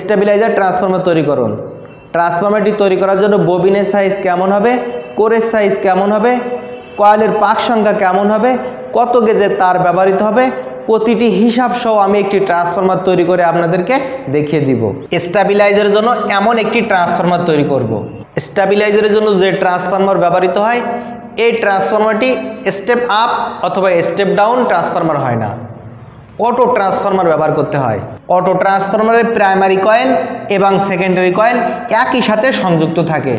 Stabiliser transformer তৈরিকরণ। ট্রান্সফরমারটি তৈরি করার জন্য ববিনের সাইজ কেমন হবে, কোরের সাইজ কেমন হবে, কয়েলের পাক সংখ্যা কেমন হবে, কত গেজের তার ব্যবহৃত হবে, প্রতিটি হিসাব সহ আমি একটি ট্রান্সফরমার তৈরি করে আপনাদেরকে দেখিয়ে দিব। স্টেবিলাইজারের জন্য এমন একটি ট্রান্সফরমার তৈরি করব। স্টেবিলাইজারের জন্য যে ট্রান্সফরমার ব্যবহৃত হয় এই ট্রান্সফরমারটি স্টেপ আপ অথবা স্টেপ ডাউন ট্রান্সফরমার হয় না, অটো ট্রান্সফরমার ব্যবহার করতে হয়। অটো ট্রান্সফরমারের প্রাইমারি কয়েল এবং সেকেন্ডারি কয়েল একই সাথে সংযুক্ত থাকে।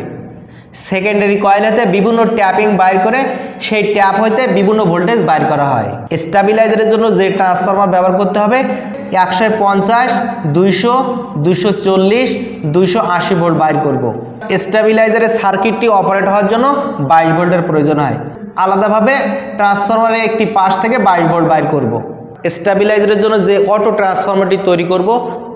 সেকেন্ডারি কয়েল হতে বিভিন্ন ট্যাপিং বাইর করে সেই ট্যাপ হইতে বিভিন্ন ভোল্টেজ বাইর করা হয়। স্টেবিলাইজারের জন্য যে ট্রান্সফরমার ব্যবহার করতে হবে 150, 200, 240, 280 ভোল্ট বাইর করব। স্টেবিলাইজারের সার্কিটটি অপারেট হওয়ার জন্য 22 ভোল্টের প্রয়োজন হয়। আলাদাভাবে ট্রান্সফরমারের একটি পাশ থেকে 22 ভোল্ট বাইর করব। স্টেবিলাইজারের জন্য যে অটো ট্রান্সফরমারটি তৈরি করব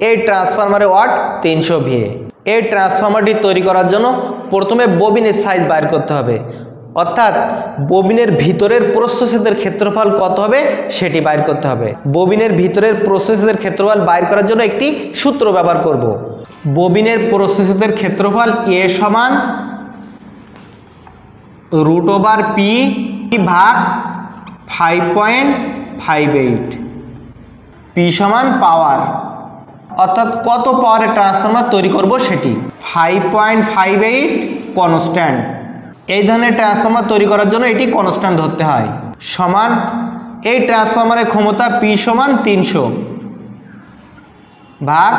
এই ট্রান্সফরমারের ওয়াট 300 VA। এই ট্রান্সফরমারটি তৈরি করার জন্য প্রথমে ববিনের সাইজ বাইর করতে হবে, অর্থাৎ ববিনের ভিতরের প্রস্থচ্ছেদের ক্ষেত্রফল কত হবে সেটি বাইর করতে হবে। ববিনের ভিতরের প্রস্থচ্ছেদের ক্ষেত্রফল বাইর করার জন্য একটি সূত্র ব্যবহার করব। ববিনের প্রস্থচ্ছেদের ক্ষেত্রফল A সমান √P ভাগ 5.58, P সমান পাওয়ার, অর্থাৎ কত পাওয়ারের ট্রান্সফরমার তৈরি করব সেটি। 5.58 কনস্ট্যান্ট। এই ধরনের ট্রান্সফরমার তৈরি করার জন্য এটি কনস্ট্যান্ট ধরতে হয়। সমান এই ট্রান্সফরমারের ক্ষমতা P সমান 300 ভাগ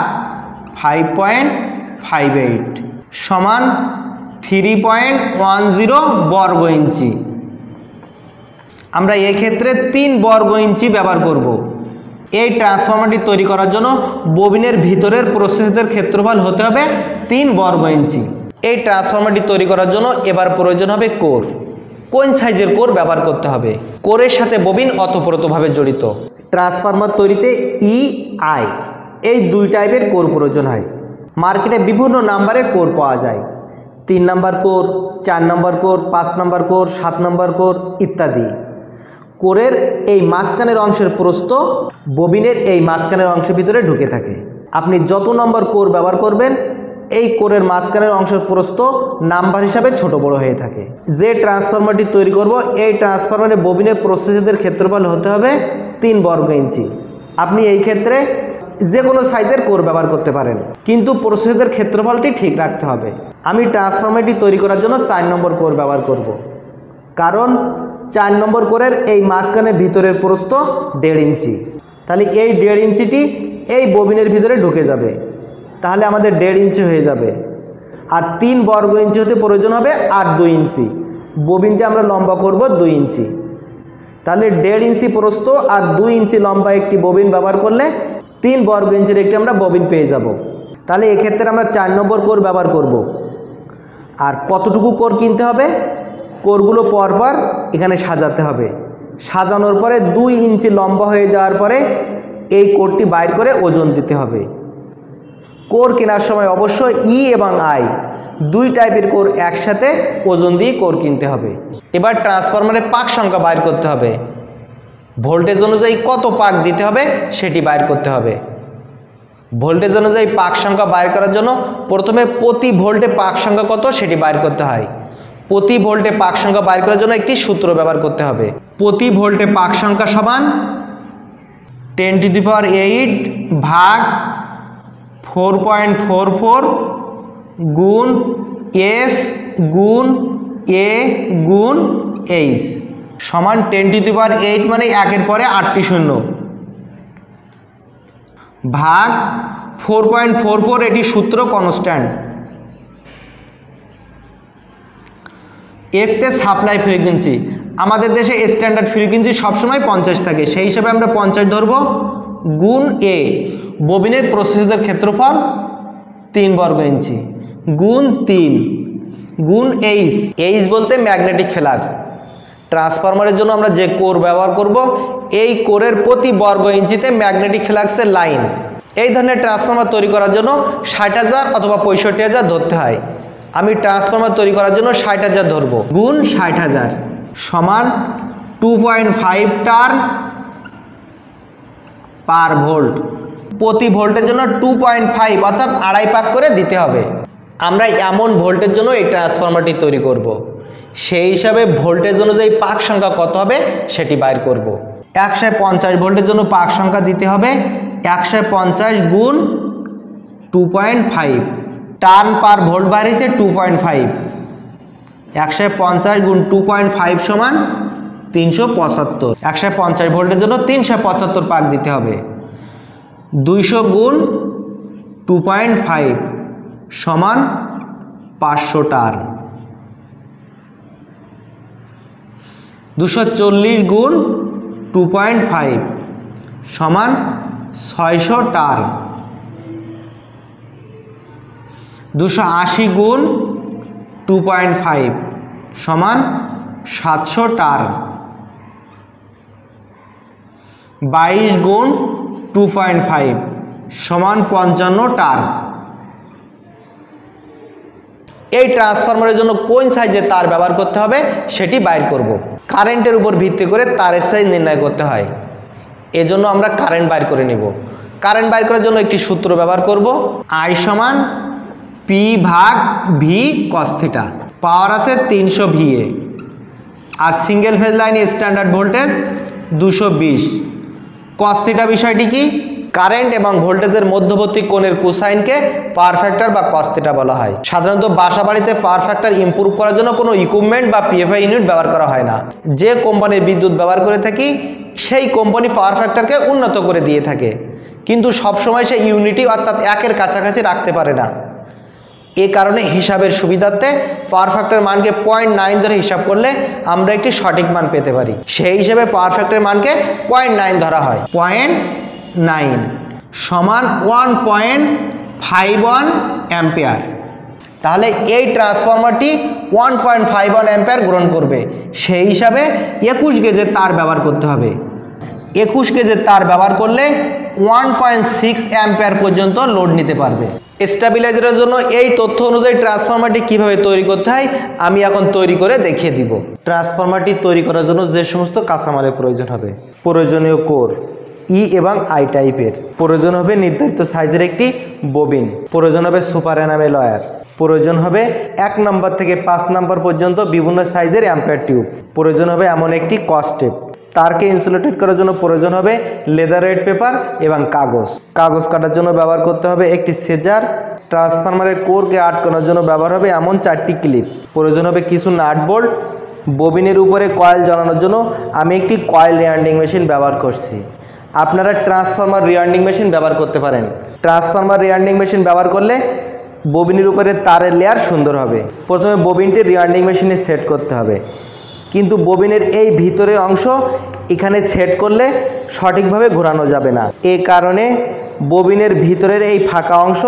5.58 সমান 3.10 বর্গ ইঞ্চি। আমরা এই ক্ষেত্রে 3 বর্গ ইঞ্চি ব্যবহার করব। এই ট্রান্সফরমারটি তৈরি করার জন্য ববিনের ভিতরের প্রস্থচ্ছেদের ক্ষেত্রফল হতে হবে 3 বর্গ ইঞ্চি। এই ট্রান্সফরমারটি তৈরি করার জন্য এবার প্রয়োজন হবে কোর। কোন সাইজের কোর ব্যবহার করতে হবে? কোরের সাথে ববিন ওতপ্রোতভাবে জড়িত। ট্রান্সফরমার তৈরিতে EI এই 2 টাইপের কোর প্রয়োজন হয়। মার্কেটে বিভিন্ন নাম্বারের কোর পাওয়া যায়, 3 নম্বর কোর, 4 নম্বর কোর, 5 নম্বর কোর, 7 নম্বর কোর ইত্যাদি। কোরের এই মাঝখানের অংশের প্রস্থ ববিনের এই মাঝখানের অংশের ভিতরে ঢুকে থাকে। আপনি যত নম্বর কোর ব্যবহার করবেন এই কোরের মাঝখানের অংশের প্রস্থ নাম্বার হিসাবে ছোট বড় হয়ে থাকে। যে ট্রান্সফরমারটি তৈরি করব এই ট্রান্সফরমারের ববিনের প্রস্থচ্ছেদের ক্ষেত্রফল হতে হবে 3 বর্গ ইঞ্চি। আপনি এই ক্ষেত্রে যে কোনো সাইজের কোর ব্যবহার করতে পারেন, কিন্তু প্রস্থচ্ছেদের ক্ষেত্রফলটি ঠিক রাখতে হবে। আমি ট্রান্সফরমারটি তৈরি করার জন্য 4 নম্বর কোর ব্যবহার করব, কারণ 4 নম্বর কোরের এই মাঝখানের ভিতরের প্রস্থ 1.5 ইঞ্চি। তাহলে এই 1.5 ইঞ্চিটি এই ববিনের ভিতরে ঢুকে যাবে, তাহলে আমাদের 1.5 ইঞ্চি হয়ে যাবে। আর 3 বর্গ ইঞ্চি হতে প্রয়োজন হবে 8-2 ইঞ্চি। ববিনটি আমরা লম্বা করব 2 ইঞ্চি, তাহলে 1.5 ইঞ্চি প্রস্থ আর 2 ইঞ্চি লম্বা একটি ববিন ব্যবহার করলে 3 বর্গ ইঞ্চির একটি আমরা ববিন পেয়ে যাব। তাহলে এক্ষেত্রে আমরা 4 নম্বর কোর ব্যবহার করব। আর কতটুকু কোর কিনতে হবে? কোরগুলো পরপর এখানে সাজাতে হবে। সাজানোর পরে 2 ইঞ্চি লম্বা হয়ে যাওয়ার পরে এই কোরটি বাইর করে ওজন দিতে হবে। কোর কেনার সময় অবশ্যই E এবং I 2 টাইপের কোর একসাথে ওজন দিয়ে কোর কিনতে হবে। এবার ট্রান্সফরমারের পাক সংখ্যা বাইর করতে হবে। ভোল্টেজ অনুযায়ী কত পাক দিতে হবে সেটি বাইর করতে হবে। ভোল্টেজ অনুযায়ী পাক সংখ্যা বাইর করার জন্য প্রথমে প্রতি ভোল্টে পাক সংখ্যা কত সেটি বাইর করতে হয়। প্রতি ভোল্টে পাক সংখ্যা বাইর করার জন্য একটি সূত্র ব্যবহার করতে হবে। প্রতি ভোল্টে পাক সংখ্যা সমান 10⁸ ভাগ 4.44 গুণ F গুণ A গুণ H সমান 10⁸ মানে 1-এর পরে 8টি শূন্য ভাগ 4.44, এটি সূত্র কনস্ট্যান্ট। এতে সাপ্লাই ফ্রিকোয়েন্সি, আমাদের দেশে স্ট্যান্ডার্ড ফ্রিকোয়েন্সি সবসময় 50 থাকে, সেই হিসাবে আমরা 50 ধরব, গুণ A ববিনের প্রস্থচ্ছেদের ক্ষেত্রফল 3 বর্গ ইঞ্চি গুণ 3 গুণ H বলতে ম্যাগনেটিক ফ্লাক্স। ট্রান্সফরমারের জন্য আমরা যে কোর ব্যবহার করব এই কোরের প্রতি বর্গ ইঞ্চিতে ম্যাগনেটিক ফ্লাক্সের লাইন। এই ধরনের ট্রান্সফরমার তৈরি করার জন্য 60,000 অথবা 65,000 ধরতে হয়। আমি ট্রান্সফরমার তৈরি করার জন্য 60,000 ধরব, গুণ 60,000 সমান 2.5 টার্ন পার ভোল্ট। প্রতি ভোল্টের জন্য 2.5 অর্থাৎ আড়াই পাক করে দিতে হবে। আমরা এমন ভোল্টের জন্য এই ট্রান্সফরমারটি তৈরি করব। সেই হিসাবে ভোল্টেজ অনুযায়ী পাক সংখ্যা কত হবে সেটি বাইর করব। 150 ভোল্টের জন্য পাক সংখ্যা দিতে হবে 150 গুণ 2.5, টার্ন পার ভোল্ট বাইর হয়েছে 2.5, 150 গুণ 2.5 সমান 375। 150 ভোল্টের জন্য 375 পাক দিতে হবে। 200 গুণ 2.5 সমান 500 টার্ন। 240 গুণ 2.5 সমান 600 টার্ন। 280 গুণ 2.5 সমান 700 টার্ন। 22 গুণ 2.5 সমান 55 টার্ন। এই ট্রান্সফরমারের জন্য কোন সাইজের তার ব্যবহার করতে হবে সেটি বাইর করব। কারেন্টের উপর ভিত্তি করে তারের সাইজ নির্ণয় করতে হয়, এজন্য আমরা কারেন্ট বাইর করে নিব। কারেন্ট বাইর করার জন্য একটি সূত্র ব্যবহার করব, I সমান P ভাগ V cos থিটা। পাওয়ার আছে 300 VA আর সিঙ্গেল ফেজ লাইনে স্ট্যান্ডার্ড ভোল্টেজ 220। cos থিটা বিষয়টি কি? কারেন্ট এবং ভোল্টেজের মধ্যবর্তী কোণের কোসাইনকে পাওয়ার ফ্যাক্টর বা cos থিটা বলা হয়। সাধারণত বাসাবাড়িতে পাওয়ার ফ্যাক্টর ইমপ্রুভ করার জন্য কোনো ইকুইপমেন্ট বা PFI ইউনিট ব্যবহার করা হয় না। যে কোম্পানির বিদ্যুৎ ব্যবহার করে থাকি সেই কোম্পানি পাওয়ার ফ্যাক্টরকে উন্নত করে দিয়ে থাকে, কিন্তু সবসময় সে ইউনিটি অর্থাৎ 1-এর কাছাকাছি রাখতে পারে না। এ কারণে হিসাবের সুবিধার্থে পাওয়ার ফ্যাক্টর মানকে 0.9 ধরে হিসাব করলে আমরা একটি সঠিক মান পেতে পারি। সেই হিসেবে পাওয়ার ফ্যাক্টর মানকে 0.9 ধরা হয়। 0.9 সমান 1.51 অ্যাম্পিয়ার। তাহলে এই ট্রান্সফরমারটি 1.51 অ্যাম্পিয়ার গ্রহণ করবে। সেই হিসাবে 21 গেজের তার ব্যবহার করতে হবে। 21 গেজের তার ব্যবহার করলে 1.6 অ্যাম্পিয়ার পর্যন্ত লোড নিতে পারবে। স্টেবিলাইজারের জন্য এই তথ্য অনুযায়ী ট্রান্সফরমারটি কিভাবে তৈরি করতে হয় আমি এখন তৈরি করে দেখিয়ে দিব। ট্রান্সফরমারটি তৈরি করার জন্য যে সমস্ত কাঁচামালের প্রয়োজন হবে: প্রয়োজনীয় কোর ই এবং আই টাইপের, প্রয়োজন হবে নির্ধারিত সাইজের একটি ববিন, প্রয়োজন হবে সুপার এনামেল ওয়্যার, প্রয়োজন হবে 1 নম্বর থেকে 5 নম্বর পর্যন্ত বিভিন্ন সাইজের অ্যাম্পিয়ার টিউব, প্রয়োজন হবে এমন একটি কস্টেপ। তারকে ইনসুলেটেড করার জন্য প্রয়োজন হবে লেদার ওয়েট পেপার এবং কাগজ। কাগজ কাটার জন্য ব্যবহার করতে হবে একটি সেজার। ট্রান্সফরমারের কোরকে আটকানোর জন্য ব্যবহার হবে এমন 4টি ক্লিপ। প্রয়োজন হবে কিছু নাট বোল্ট। ববিনের উপরে কয়েল জ্বালানোর জন্য আমি একটি কয়েল রিওয়াইন্ডিং মেশিন ব্যবহার করছি। আপনারা ট্রান্সফরমার রিওয়াইন্ডিং মেশিন ব্যবহার করতে পারেন। ট্রান্সফরমার রিওয়াইন্ডিং মেশিন ব্যবহার করলে ববিনের উপরে তারের লেয়ার সুন্দর হবে। প্রথমে ববিনটি রিওয়াইন্ডিং মেশিনে সেট করতে হবে, কিন্তু ববিনের এই ভিতরের অংশ এখানে সেট করলে সঠিকভাবে ঘোরানো যাবে না। এই কারণে ববিনের ভিতরের এই ফাঁকা অংশ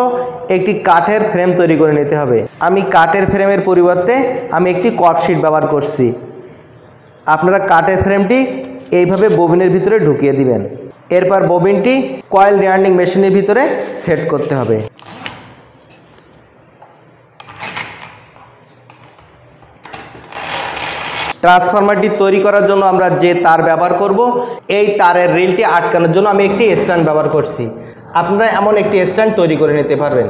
একটি কাঠের ফ্রেম তৈরি করে নিতে হবে। আমি কাঠের ফ্রেমের পরিবর্তে আমি একটি ককশিট ব্যবহার করছি। আপনারা কাঠের ফ্রেমটি এইভাবে ববিনের ভিতরে ঢুকিয়ে দিবেন। এরপর ববিনটি কয়েল রিওয়াইন্ডিং মেশিনের ভিতরে সেট করতে হবে। ট্রান্সফরমারটি তৈরি করার জন্য আমরা যে তার ব্যবহার করব, এই তারের রিলটি আটকানোর জন্য আমি একটি স্ট্যান্ড ব্যবহার করছি। আপনারা এমন একটি স্ট্যান্ড তৈরি করে নিতে পারবেন।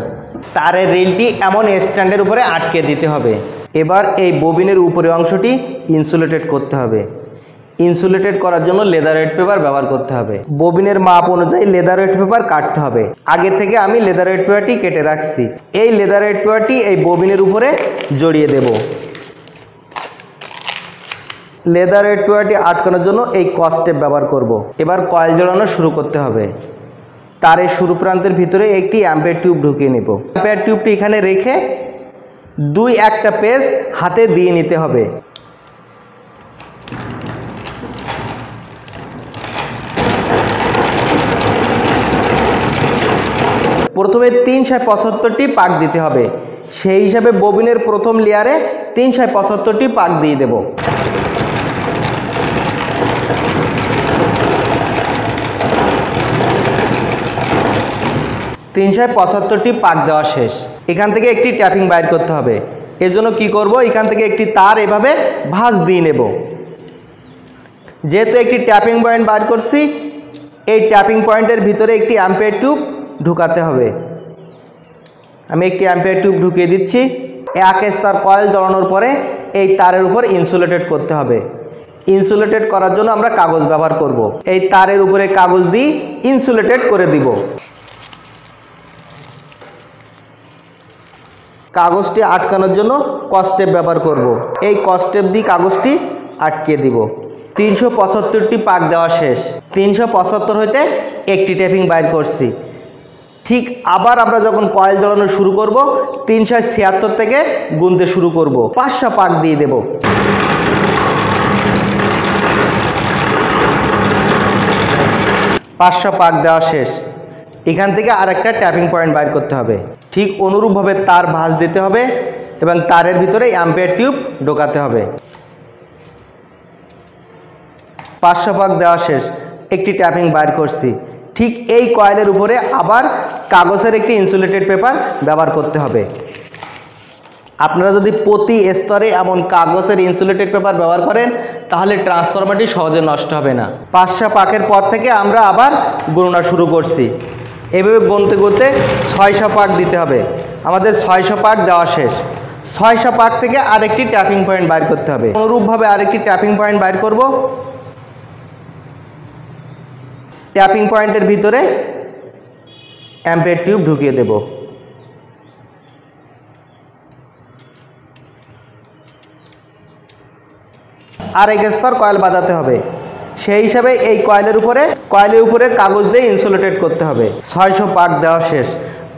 তারের রিলটি এমন স্ট্যান্ডের উপরে আটকে দিতে হবে। এবার এই ববিনের উপরে অংশটি ইনসুলেটেড করতে হবে। ইনসুলেটেড করার জন্য লেদার ওয়েট পেপার ব্যবহার করতে হবে। ববিনের মাপ অনুযায়ী লেদার ওয়েট পেপার কাটতে হবে। আগে থেকে আমি লেদার ওয়েট পেপারটি কেটে রাখছি। এই লেদার ওয়েট পেপারটি এই ববিনের উপরে জড়িয়ে দেব। লেদার ওয়েট পেপারটি আটকানোর জন্য এই কস্টেপ ব্যবহার করব। এবার কয়েল জড়ানো শুরু করতে হবে। তারের শুরু প্রান্তের ভিতরে একটি অ্যাম্পিয়ার টিউব ঢুকিয়ে নেব। অ্যাম্পিয়ার টিউবটি এখানে রেখে 2-1টা পেজ হাতে দিয়ে নিতে হবে। প্রথমে 375টি পাক দিতে হবে। সেই হিসাবে ববিনের প্রথম লেয়ারে 375টি পাক দিয়ে দেব। টি পাক দেওয়া শেষ। এখান থেকে একটি ট্যাপিং বাইর করতে হবে। এর জন্য কি করব, এখান থেকে একটি তার এভাবে ভাঁজ দিয়ে নেব। যেহেতু একটি ট্যাপিং পয়েন্ট বাইর করছি, এই ট্যাপিং পয়েন্টের ভিতরে একটি অ্যাম্পিয়ার টিউব ঢুকাতে হবে। আমি একটি অ্যাম্পিয়ার টিউব ঢুকিয়ে দিচ্ছি। 1 স্তর কয়েল জ্বালানোর পরে এই তারের উপর ইনসুলেটেড করতে হবে। ইনসুলেটেড করার জন্য আমরা কাগজ ব্যবহার করব। এই তারের উপরে কাগজ দিয়ে ইনসুলেটেড করে দিব। কাগজটি আটকানোর জন্য কস্টেপ ব্যবহার করব। এই কস্টেপ দিয়ে কাগজটি আটকে দিব। 375টি পাক দেওয়া শেষ। 375 হইতে একটি ট্যাপিং বাইর করছি। ঠিক আবার আমরা যখন কয়েল জ্বালানো শুরু করব 376 থেকে গুনতে শুরু করব। 500 পাক দিয়ে দেব। পাঁচশো পাক দেওয়া শেষ। এখান থেকে আরেকটা ট্যাপিং পয়েন্ট বাইর করতে হবে। ঠিক অনুরূপভাবে তার ভাঁজ দিতে হবে এবং তারের ভিতরে অ্যাম্পিয়ার টিউব ঢোকাতে হবে। 500 পাক দেওয়া শেষ। একটি ট্যাপিং বাইর করছি। ঠিক এই কয়েলের উপরে আবার কাগজের একটি ইনসুলেটেড পেপার ব্যবহার করতে হবে। আপনারা যদি প্রতি স্তরে এমন কাগজের ইনসুলেটেড পেপার ব্যবহার করেন তাহলে ট্রান্সফরমারটি সহজে নষ্ট হবে না। 500 পাকের পর থেকে আমরা আবার গণনা শুরু করছি। এভাবে গুনতে গুনতে 600 পাক দিতে হবে। আমাদের 600 পাক দেওয়া শেষ। 600 পাক থেকে আরেকটি ট্যাপিং পয়েন্ট বাইর করতে হবে। অনুরূপভাবে আরেকটি ট্যাপিং পয়েন্ট বাইর করব। ট্যাপিং পয়েন্টের ভিতরে অ্যাম্পিয়ার টিউব ঢুকিয়ে দেব। আর 1 স্তর কয়েল বাঁধাতে হবে। সেই হিসাবে এই কয়েলের উপরে কাগজ দিয়ে ইনসুলেটেড করতে হবে। 600 পাক দেওয়া শেষ।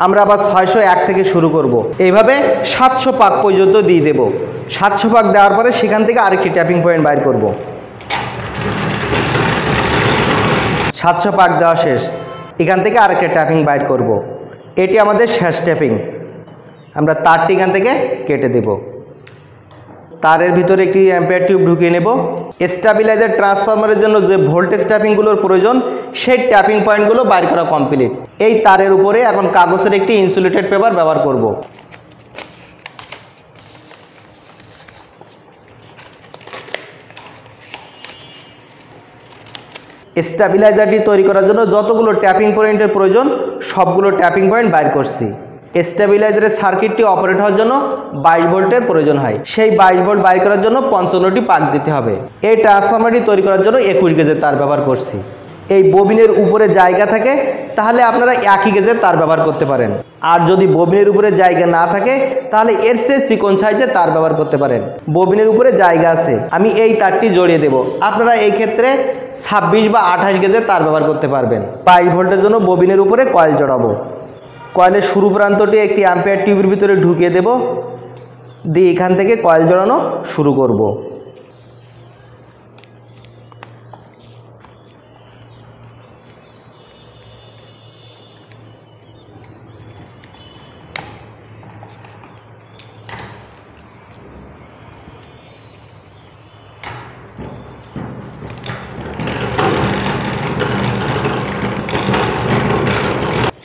আমরা আবার 601 থেকে শুরু করব। এইভাবে 700 পাক পর্যন্ত দিয়ে দেব। 700 পাক দেওয়ার পরে সেখান থেকে আরেকটি ট্যাপিং পয়েন্ট বাইর করব। 700 পাক দেওয়া শেষ। এখান থেকে আরেকটা ট্যাপিং বাইর করব। এটি আমাদের শেষ ট্যাপিং। আমরা তারটি এখান থেকে কেটে দেব। তারের ভিতরে একটি অ্যাম্পিয়ার টিউব ঢুকিয়ে নেব। স্টেবিলাইজার ট্রান্সফরমারের জন্য যে ভোল্টেজ ট্যাপিংগুলোর প্রয়োজন সেই ট্যাপিং পয়েন্টগুলো বাইর করা কমপ্লিট। এই তারের উপরে এখন কাগজের একটি ইনসুলেটেড পেপার ব্যবহার করব। স্টেবিলাইজারটি তৈরি করার জন্য যতগুলো ট্যাপিং পয়েন্টের প্রয়োজন সবগুলো ট্যাপিং পয়েন্ট বাইর করছি। স্টেবিলাইজারের সার্কিটটি অপারেট হওয়ার জন্য 22 ভোল্টের প্রয়োজন হয়। সেই 22 ভোল্ট বাইর করার জন্য 55টি পাক দিতে হবে। এই ট্রান্সফরমারটি তৈরি করার জন্য 21 গেজের তার ব্যবহার করছি। এই ববিনের উপরে জায়গা থাকে তাহলে আপনারা একই গেজের তার ব্যবহার করতে পারেন। আর যদি ববিনের উপরে জায়গা না থাকে তাহলে এর চেয়ে চিকন সাইজের তার ব্যবহার করতে পারেন। ববিনের উপরে জায়গা আছে, আমি এই তারটি জড়িয়ে দেব। আপনারা এই ক্ষেত্রে 26 বা 28 গেজের তার ব্যবহার করতে পারবেন। 22 ভোল্টের জন্য ববিনের উপরে কয়েল জড়াবো। কয়েলের শুরু প্রান্তটি একটি অ্যাম্পিয়ার টিউবের ভিতরে ঢুকিয়ে দেব, দিয়ে এখান থেকে কয়েল জড়ানো শুরু করব।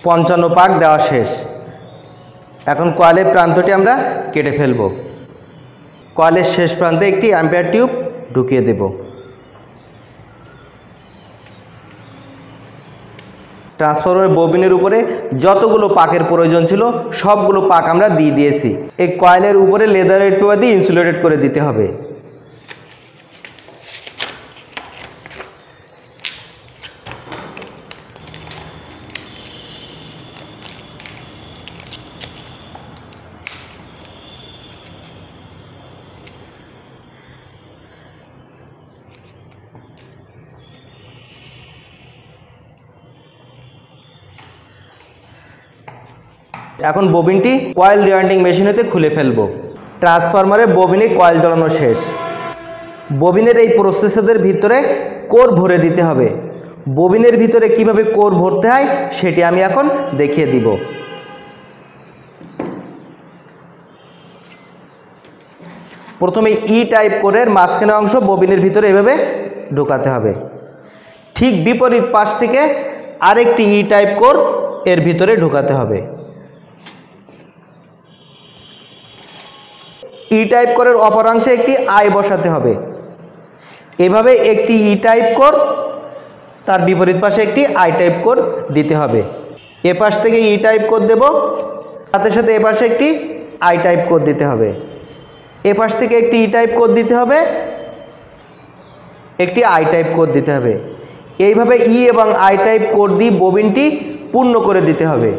পঞ্চান্ন পাক দেওয়া শেষ। এখন কয়েলের প্রান্তটি আমরা কেটে ফেলব। কয়েলের শেষ প্রান্তে একটি অ্যাম্পিয়ার টিউব ঢুকিয়ে দেব। ট্রান্সফরমারের ববিনের উপরে যতগুলো পাকের প্রয়োজন ছিল সবগুলো পাক আমরা দিয়ে দিয়েছি। এই কয়েলের উপরে লেদারের পেপার দিয়ে ইনসুলেটেড করে দিতে হবে। এখন ববিনটি কয়েল রিওয়াইন্ডিং মেশিনেতে খুলে ফেলব। ট্রান্সফরমারে ববিনে কয়েল জড়ানো শেষ। ববিনের এই প্রসেসরের ভিতরে কোর ভরে দিতে হবে। ববিনের ভিতরে কিভাবে কোর ভরতে হয় সেটি আমি এখন দেখিয়ে দিব। প্রথমে ই টাইপ কোরের মাঝখানে অংশ ববিনের ভিতরে এভাবে ঢোকাতে হবে। ঠিক বিপরীত পাশ থেকে আরেকটি ই টাইপ কোর এর ভিতরে ঢোকাতে হবে। ই টাইপ কোরের অপর অংশে একটি আই বসাতে হবে। এভাবে একটি ই টাইপ কোর তার বিপরীত পাশে একটি আই টাইপ কোড দিতে হবে। এ পাশ থেকে ই টাইপ কোড দেব, সাথে সাথে এ পাশে একটি আই টাইপ কোড দিতে হবে। এ পাশ থেকে একটি ই টাইপ কোড দিতে হবে, একটি আই টাইপ কোড দিতে হবে। এইভাবে ই এবং আই টাইপ কোড দিয়ে ববিনটি পূর্ণ করে দিতে হবে।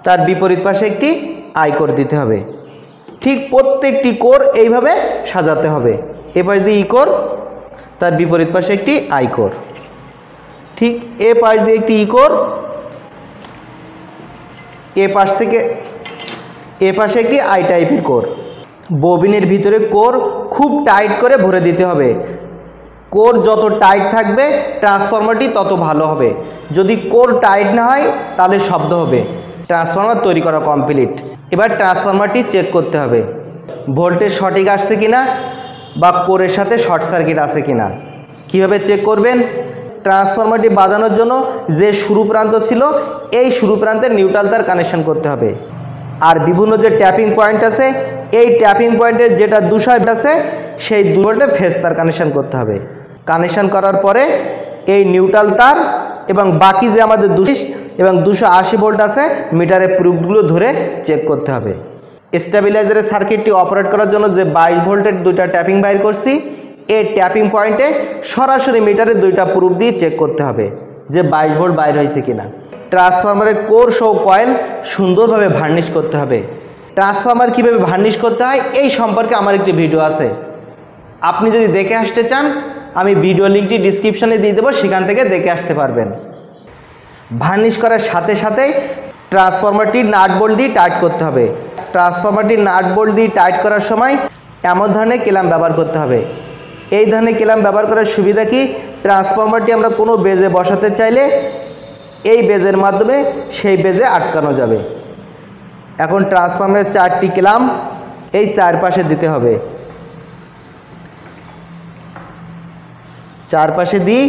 তার বিপরীত পাশে একটি আই কোড দিতে হবে। ঠিক প্রত্যেকটি কোর এইভাবে সাজাতে হবে। এ পাশ দিয়ে ই কোর, তার বিপরীত পাশে একটি আই কোর, ঠিক এ পাশ দিয়ে একটি ই কোর, এ পাশ থেকে এ পাশে একটি আই টাইপের কোর। ববিনের ভিতরে কোর খুব টাইট করে ভরে দিতে হবে। কোর যত টাইট থাকবে ট্রান্সফরমারটি তত ভালো হবে। যদি কোর টাইট না হয় তাহলে শব্দ হবে। ট্রান্সফরমার তৈরি করা কমপ্লিট। এবার ট্রান্সফরমারটি চেক করতে হবে ভোল্টেজ সঠিক আসছে কিনা বা কোরের সাথে শর্ট সার্কিট আছে কিনা। কিভাবে চেক করবেন? ট্রান্সফরমারটি বাঁধানোর জন্য যে শুরু প্রান্ত ছিল এই শুরু প্রান্তের নিউট্রাল তার কানেকশন করতে হবে। আর বিভিন্ন যে ট্যাপিং পয়েন্ট আছে এই ট্যাপিং পয়েন্টের যেটা 200 আছে সেই 2 ভোল্টে ফেজ তার কানেকশন করতে হবে। কানেকশন করার পরে এই নিউট্রাল তার এবং বাকি যে আমাদের 220 এবং 280 ভোল্ট আছে মিটারের প্রুফগুলো ধরে চেক করতে হবে। স্টেবিলাইজারের সার্কিটটি অপারেট করার জন্য যে 22 ভোল্টের 2টা ট্যাপিং বাইর করছি এই ট্যাপিং পয়েন্টে সরাসরি মিটারের 2টা প্রুফ দিয়ে চেক করতে হবে যে 22 ভোল্ট বাইর হয়েছে কিনা। ট্রান্সফরমারের কোর সহ কয়েল সুন্দরভাবে ভার্নিশ করতে হবে। ট্রান্সফরমার কীভাবে ভার্নিশ করতে হয় এই সম্পর্কে আমার একটি ভিডিও আছে, আপনি যদি দেখে আসতে চান আমি ভিডিও লিঙ্কটি ডিসক্রিপশানে দিয়ে দেবো, সেখান থেকে দেখে আসতে পারবেন। ভার্নিশ করার সাথে সাথে ট্রান্সফরমারটির নাট বোল্ট দিয়ে টাইট করতে হবে। ট্রান্সফরমারটির নাট বোল্ট দিয়ে টাইট করার সময় এমন ধরনের ক্ল্যাম্প ব্যবহার করতে হবে। এই ধরনের ক্ল্যাম্প ব্যবহার করার সুবিধা কি? ট্রান্সফরমারটি আমরা কোনো বেজে বসাতে চাইলে এই বেজের মাধ্যমে সেই বেজে আটকানো যাবে। এখন ট্রান্সফরমারের 4টি ক্ল্যাম্প এই চারপাশে দিতে হবে। চারপাশে দিয়ে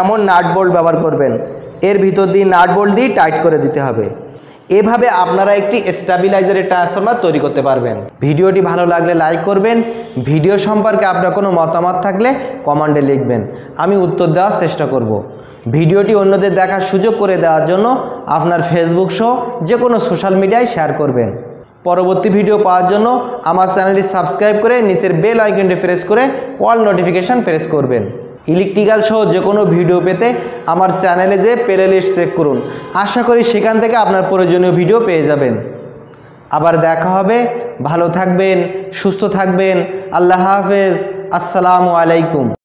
এমন নাট বোল্ট ব্যবহার করবেন, এর ভিতর দিয়ে নাট বোল্ট দিয়ে টাইট করে দিতে হবে। এভাবে আপনারা একটি স্টেবিলাইজারের ট্রান্সফরমার তৈরি করতে পারবেন। ভিডিওটি ভালো লাগলে লাইক করবেন। ভিডিও সম্পর্কে আপনার কোনো মতামত থাকলে কমেন্টে লিখবেন, আমি উত্তর দেওয়ার চেষ্টা করব। ভিডিওটি অন্যদের দেখার সুযোগ করে দেওয়ার জন্য আপনার ফেসবুক সহ যে কোনো সোশ্যাল মিডিয়ায় শেয়ার করবেন। পরবর্তী ভিডিও পাওয়ার জন্য আমার চ্যানেলটি সাবস্ক্রাইব করে নিচের বেল আইকনটি প্রেস করে অল নোটিফিকেশান প্রেস করবেন। ইলেকট্রিক্যাল সহ যে কোনো ভিডিও পেতে আমার চ্যানেলে যে প্লে লিস্ট চেক করুন, আশা করি সেখান থেকে আপনার প্রয়োজনীয় ভিডিও পেয়ে যাবেন। আবার দেখা হবে, ভালো থাকবেন, সুস্থ থাকবেন। আল্লাহ হাফেজ, আসসালামু আলাইকুম।